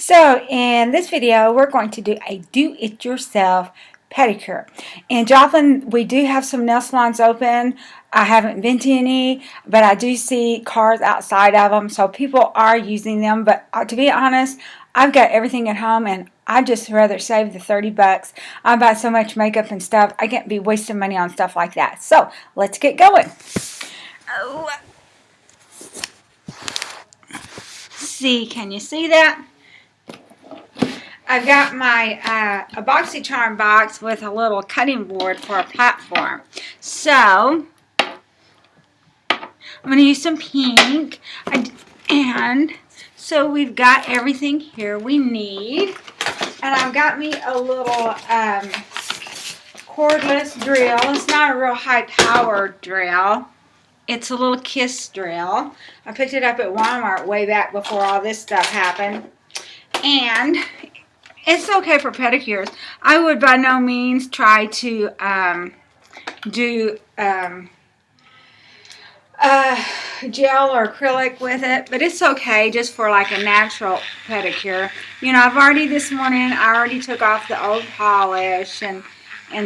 So in this video, we're going to do a do-it-yourself pedicure. In Joplin, we do have some nail salons open. I haven't been to any, but I do see cars outside of them, so people are using them. But to be honest, I've got everything at home, and I'd just rather save the 30 bucks. I buy so much makeup and stuff, I can't be wasting money on stuff like that. So let's get going. Oh, see, can you see that? I've got my a BoxyCharm box with a little cutting board for a platform. So I'm going to use some pink, and so we've got everything here we need. And I've got me a little cordless drill. It's not a real high-powered drill. It's a little kiss drill. I picked it up at Walmart way back before all this stuff happened. And it's okay for pedicures. I would by no means try to do gel or acrylic with it, but it's okay just for like a natural pedicure. You know, I've already this morning, I already took off the old polish and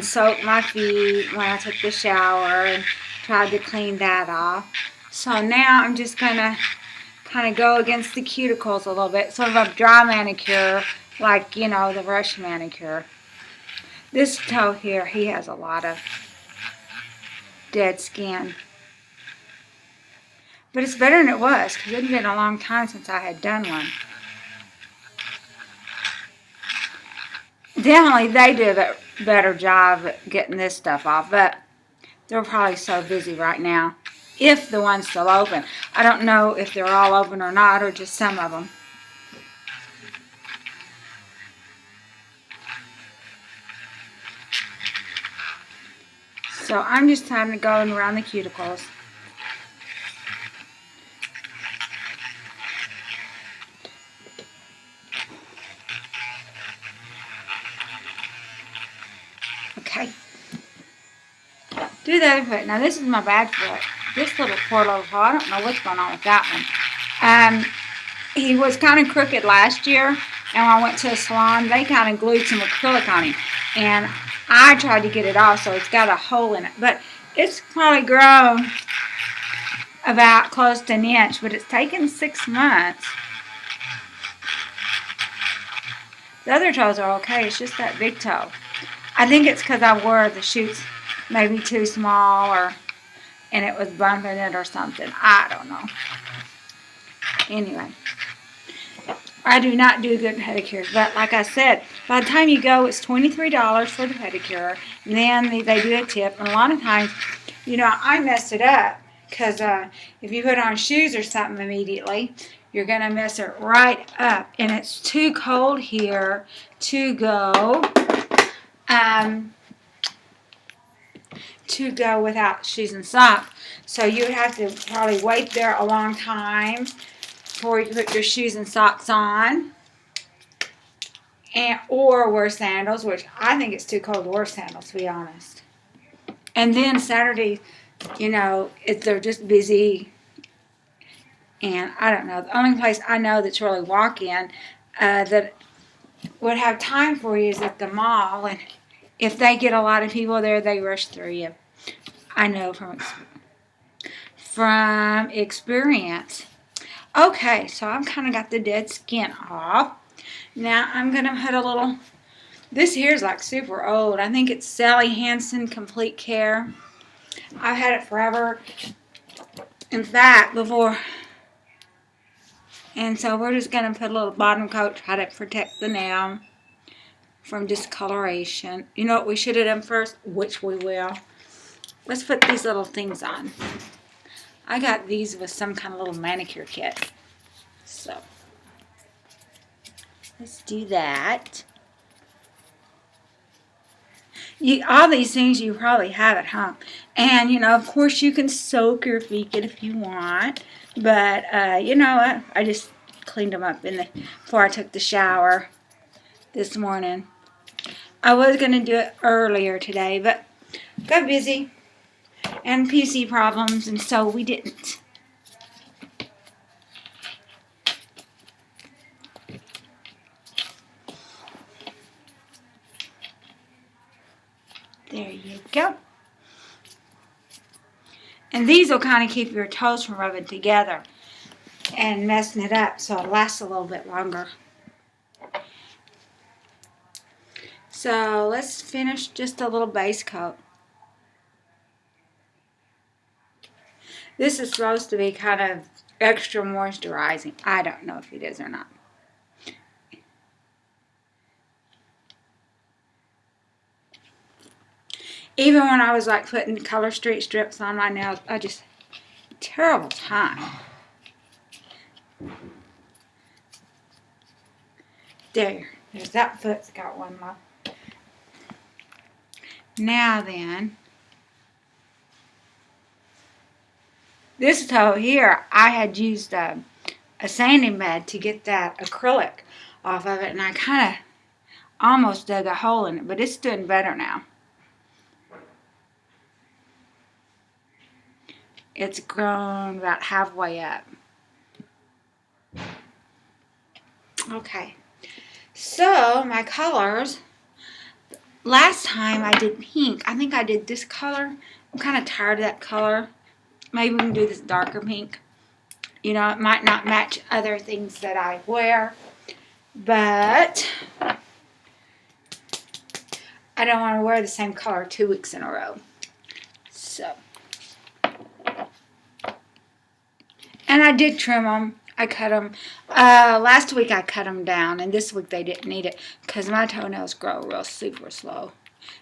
soaked my feet when I took the shower and tried to clean that off. So now I'm just going to kind of go against the cuticles a little bit, sort of a dry manicure, like, you know, the brush manicure. This toe here, he has a lot of dead skin. But it's better than it was, because it had been a long time since I had done one. Definitely they do a better job at getting this stuff off, but they're probably so busy right now. If the one's still open. I don't know if they're all open or not, or just some of them. So I'm just trying to go around the cuticles. Okay. Do the other foot. Now this is my bad foot. This little poor little foot, I don't know what's going on with that one. He was kind of crooked last year, and when I went to a salon, they kind of glued some acrylic on him. And I tried to get it off, so it's got a hole in it. But it's probably grown about close to an inch, but it's taken 6 months. The other toes are okay. It's just that big toe. I think it's because I wore the shoes maybe too small, and it was bumping it or something. I don't know. Anyway, I do not do good pedicures, but like I said, by the time you go, it's $23 for the pedicure, and then they do a tip, and a lot of times, you know, I messed it up, because if you put on shoes or something immediately, you're going to mess it right up, and it's too cold here to go without shoes and socks. So you would have to probably wait there a long time before you put your shoes and socks on, or wear sandals, which I think it's too cold to wear sandals, to be honest. And then Saturday, you know, they're just busy, and I don't know. The only place I know that's really walk-in that would have time for you is at the mall, and if they get a lot of people there, they rush through you. I know from experience. Okay, so I've kind of got the dead skin off. Now I'm going to put a little, this here is like super old. I think it's Sally Hansen Complete Care. I've had it forever. In fact, before. And so we're just going to put a little bottom coat, try to protect the nail from discoloration. You know what we should have done first? Which we will. Let's put these little things on. I got these with some kind of little manicure kit. So, let's do that. All these things you probably have at home. And, you know, of course you can soak your feet if you want. But, you know what? I just cleaned them up before I took the shower this morning. I was going to do it earlier today, but got busy and PC problems, and so we didn't. There you go. And these will kind of keep your toes from rubbing together and messing it up so it lasts a little bit longer. So let's finish just a little base coat. This is supposed to be kind of extra moisturizing. I don't know if it is or not. Even when I was like putting color street strips on my nails, I just, terrible time. There's that foot's got one more. Now then, this toe here, I had used a sanding bed to get that acrylic off of it, and I kind of almost dug a hole in it, but it's doing better now. It's grown about halfway up. Okay, so my colors. Last time I did pink. I think I did this color. I'm kind of tired of that color. Maybe we can do this darker pink. You know, it might not match other things that I wear, but I don't want to wear the same color 2 weeks in a row. So, and I did trim them. I cut them. Last week I cut them down, and this week they didn't need it because my toenails grow real super slow.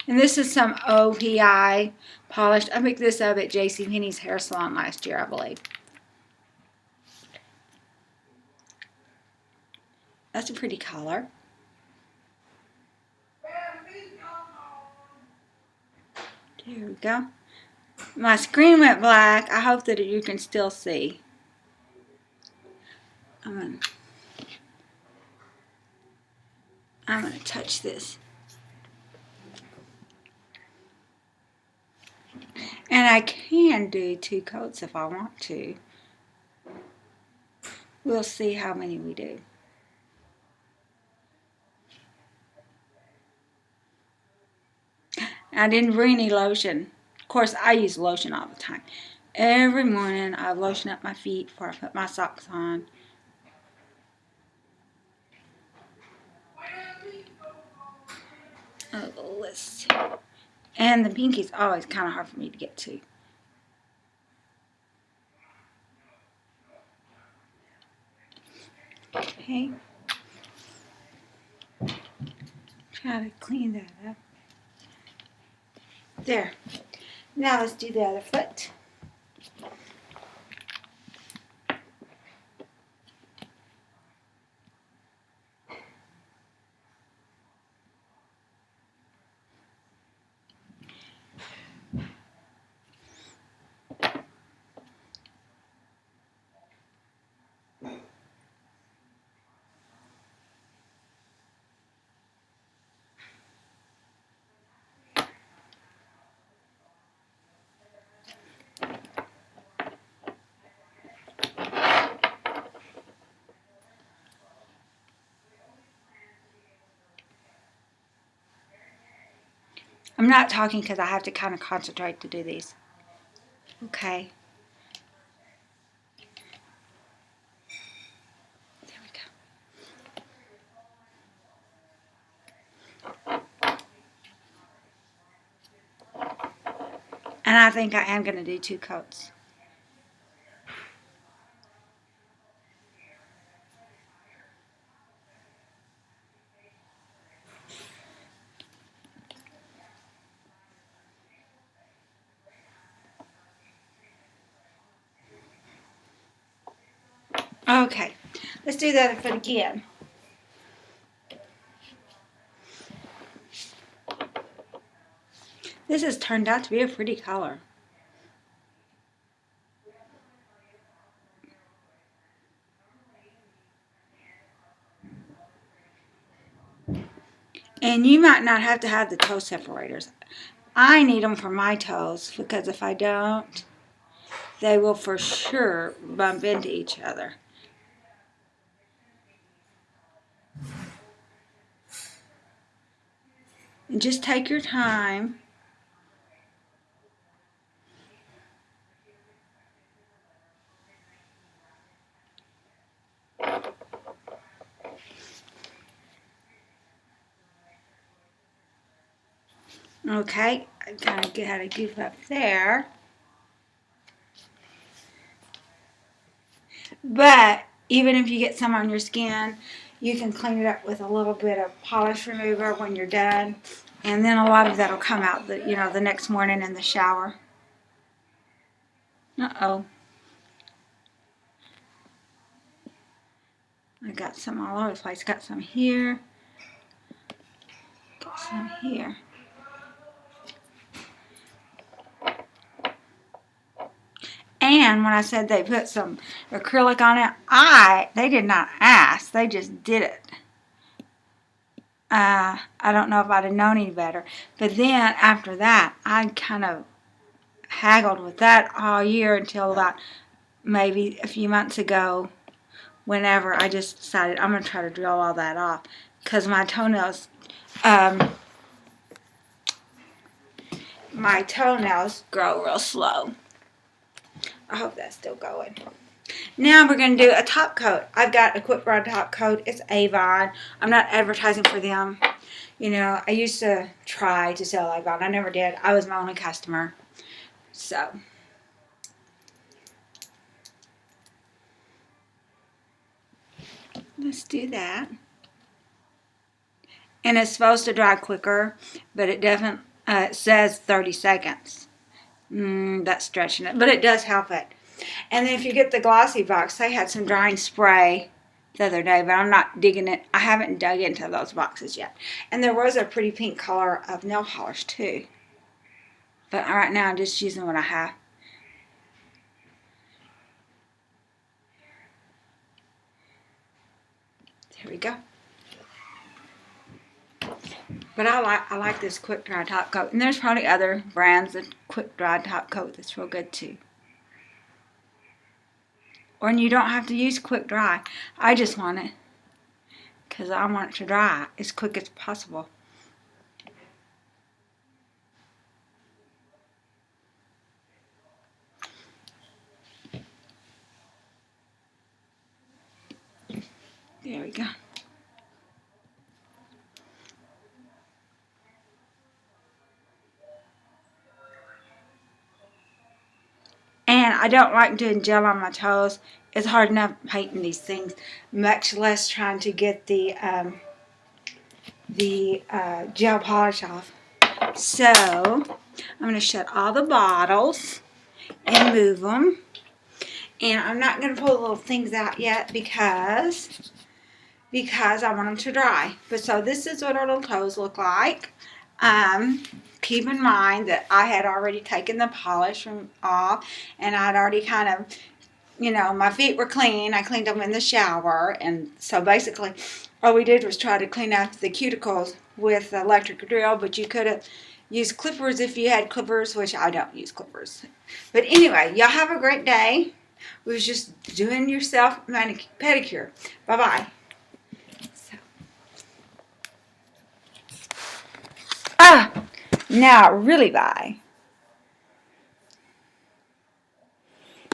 And this is some OPI polished. I picked this up at JCPenney's hair salon last year, I believe. That's a pretty color. There we go. My screen went black. I hope that you can still see. I'm gonna touch this. And I can do 2 coats if I want to. We'll see how many we do. I didn't bring any lotion. Of course, I use lotion all the time. Every morning I lotion up my feet before I put my socks on. Oh, let's see. And the pinky's always kind of hard for me to get to. Okay. Try to clean that up. There. Now let's do the other foot. I'm not talking because I have to kind of concentrate to do these. Okay. There we go. And I think I am going to do 2 coats. Okay, let's do the other foot again. This has turned out to be a pretty color. And you might not have to have the toe separators. I need them for my toes because if I don't, they will for sure bump into each other. And just take your time. Okay, I kind of had a goof up there. But even if you get some on your skin, you can clean it up with a little bit of polish remover when you're done. And then a lot of that will come out the next morning in the shower. Uh-oh. I got some all over the place. Got some here. Got some here. And when I said they put some acrylic on it, they did not ask. They just did it. I don't know if I'd have known any better. But then after that, I kind of haggled with that all year until about maybe a few months ago, whenever I just decided I'm going to try to drill all that off. Because my toenails grow real slow. I hope that's still going. Now we're going to do a top coat. I've got a quick rod top coat. It's Avon. I'm not advertising for them. You know, I used to try to sell Avon. I never did. I was my only customer. So, let's do that. And it's supposed to dry quicker, but it doesn't. It says 30 seconds. That's stretching it, but it does help it. And then if you get the glossy box, they had some drying spray the other day, but I'm not digging it. I haven't dug into those boxes yet. And there was a pretty pink color of nail polish too. But right now I'm just using what I have. There we go. But I like this quick dry top coat. And there's probably other brands of quick dry top coat that's real good too. Or you don't have to use quick dry. I just want it because I want it to dry as quick as possible. There we go. And I don't like doing gel on my toes. It's hard enough painting these things, much less trying to get the gel polish off. So I'm going to shut all the bottles and move them. And I'm not going to pull the little things out yet because I want them to dry. But so this is what our little toes look like. Keep in mind that I had already taken the polish off, and I'd already kind of, my feet were clean. I cleaned them in the shower, and so basically all we did was try to clean up the cuticles with the electric drill, but you could have used clippers if you had clippers, which I don't use clippers. But anyway, y'all have a great day. We was just doing yourself pedicure. Bye-bye. Now, really bye.